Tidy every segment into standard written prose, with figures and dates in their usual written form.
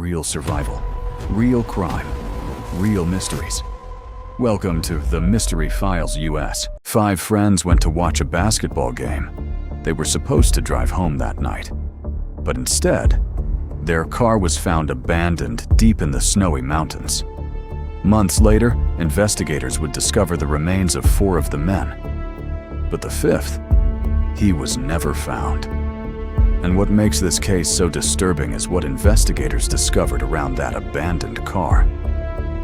real survival, real crime, real mysteries. Welcome to the Mystery Files US. 5 friends went to watch a basketball game. They were supposed to drive home that night, but instead, their car was found abandoned deep in the snowy mountains. Months later, investigators would discover the remains of 4 of the men. But the 5th, he was never found. And what makes this case so disturbing is what investigators discovered around that abandoned car.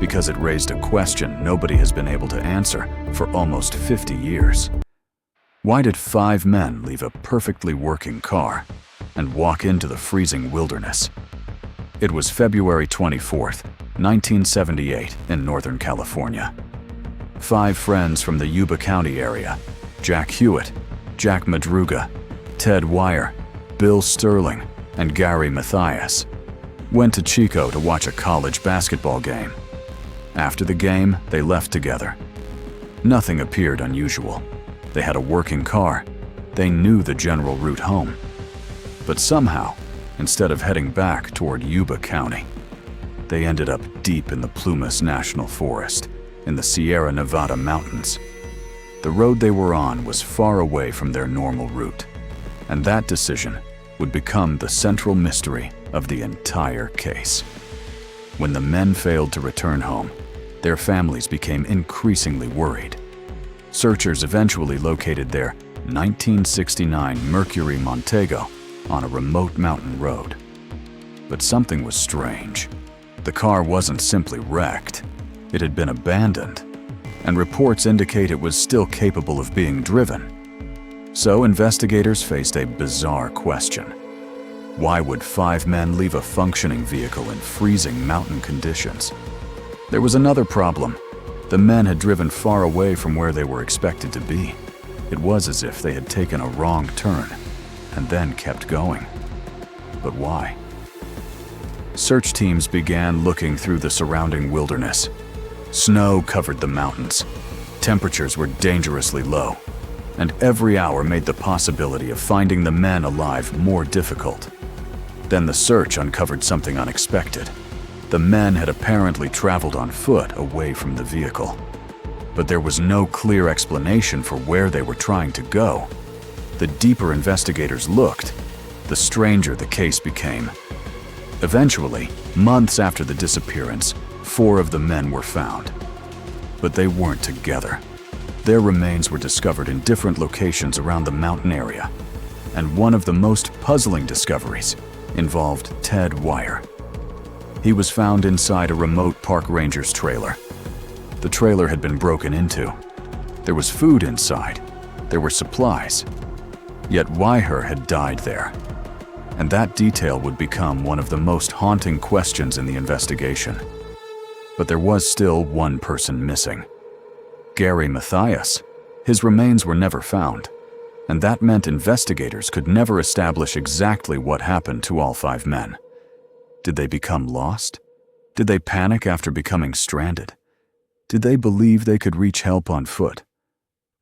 Because it raised a question nobody has been able to answer for almost 50 years. Why did 5 men leave a perfectly working car and walk into the freezing wilderness? It was February 24th, 1978 in Northern California. 5 friends from the Yuba County area, Jack Hewitt, Jack Madruga, Ted Wire, Bill Sterling, and Gary Mathias, went to Chico to watch a college basketball game. After the game, they left together. Nothing appeared unusual. They had a working car. They knew the general route home. But somehow, instead of heading back toward Yuba County, they ended up deep in the Plumas National Forest in the Sierra Nevada mountains. The road they were on was far away from their normal route, and that decision would become the central mystery of the entire case. When the men failed to return home, their families became increasingly worried. Searchers eventually located their 1969 Mercury Montego on a remote mountain road. But something was strange. The car wasn't simply wrecked. It had been abandoned, and reports indicate it was still capable of being driven. So investigators faced a bizarre question. Why would 5 men leave a functioning vehicle in freezing mountain conditions? There was another problem. The men had driven far away from where they were expected to be. It was as if they had taken a wrong turn and then kept going. But why? Search teams began looking through the surrounding wilderness. Snow covered the mountains. Temperatures were dangerously low, and every hour made the possibility of finding the men alive more difficult. Then the search uncovered something unexpected. The men had apparently traveled on foot away from the vehicle. But there was no clear explanation for where they were trying to go. The deeper investigators looked, the stranger the case became. Eventually, months after the disappearance, 4 of the men were found. But they weren't together. Their remains were discovered in different locations around the mountain area. And one of the most puzzling discoveries involved Ted Wire. He was found inside a remote park ranger's trailer. The trailer had been broken into. There was food inside. There were supplies. Yet Wire had died there. And that detail would become one of the most haunting questions in the investigation. But there was still one person missing. Gary Mathias. His remains were never found, and that meant investigators could never establish exactly what happened to all 5 men. Did they become lost? Did they panic after becoming stranded? Did they believe they could reach help on foot?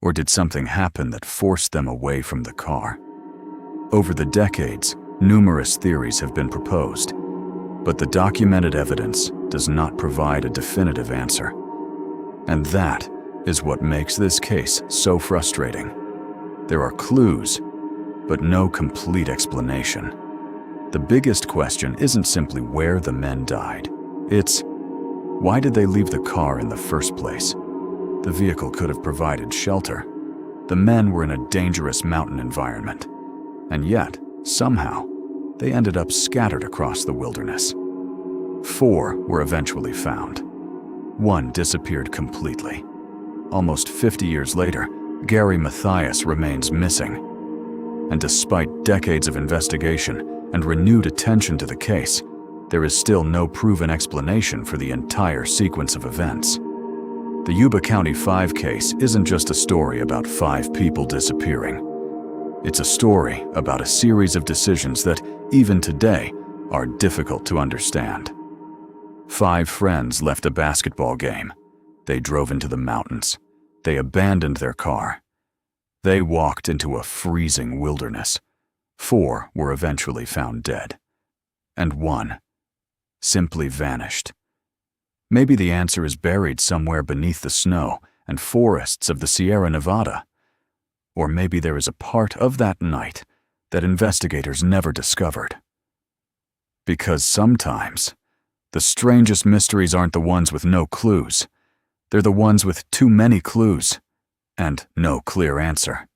Or did something happen that forced them away from the car? Over the decades, numerous theories have been proposed, but the documented evidence does not provide a definitive answer. And that is what makes this case so frustrating. There are clues, but no complete explanation. The biggest question isn't simply where the men died. It's, why did they leave the car in the first place? The vehicle could have provided shelter. The men were in a dangerous mountain environment. And yet, somehow, they ended up scattered across the wilderness. 4 were eventually found. 1 disappeared completely. Almost 50 years later, Gary Mathias remains missing. And despite decades of investigation and renewed attention to the case, there is still no proven explanation for the entire sequence of events. The Yuba County Five case isn't just a story about 5 people disappearing. It's a story about a series of decisions that, even today, are difficult to understand. 5 friends left a basketball game. They drove into the mountains. They abandoned their car. They walked into a freezing wilderness. 4 were eventually found dead. And 1 simply vanished. Maybe the answer is buried somewhere beneath the snow and forests of the Sierra Nevada. Or maybe there is a part of that night that investigators never discovered. Because sometimes, the strangest mysteries aren't the ones with no clues. They're the ones with too many clues and no clear answer.